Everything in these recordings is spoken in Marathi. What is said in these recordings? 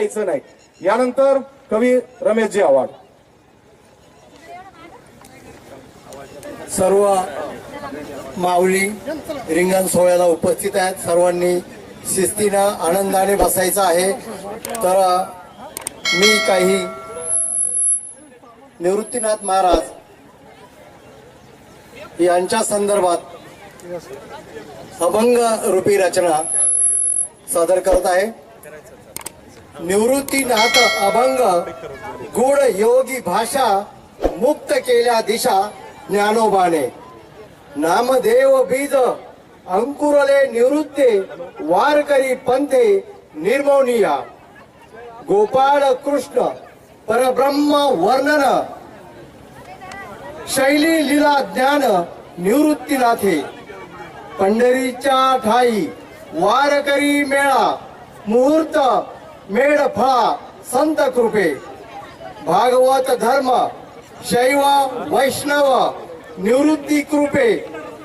द्यायचं नाही। यानंतर कवी रमेशजी आव्हाड। सर्व माऊली रिंगण सोहळ्याला उपस्थित आहेत। सर्वांनी शिस्तीनं आनंदाने बसायचं आहे। तर मी काही निवृत्तीनाथ महाराज यांच्या संदर्भात अभंग रूपी रचना सादर करत आहे। निवृत्तीनाथ अभंग गुण योगी भाषा मुक्त केल्या दिशा ज्ञानोबाने। नामदेव बीज अंकुरले निवृत्ते वारकरी पंथे निर्मोनिया। गोपाळ कृष्ण परब्रह्म वर्णन शैली लीला ज्ञान निवृत्तीनाथे। पंढरीच्या ठाई वारकरी मेळा मुहूर्त मेळ फळा संत कृपे। भागवत धर्म शैव वैष्णव निवृत्ती कृपे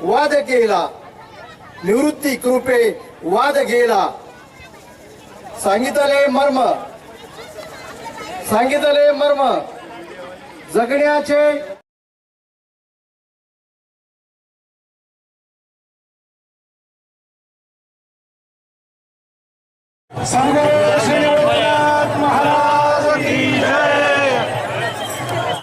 वाद केला। निवृत्ती कृपे वाद गेला। सांगितले मर्म जगण्याचे सर्व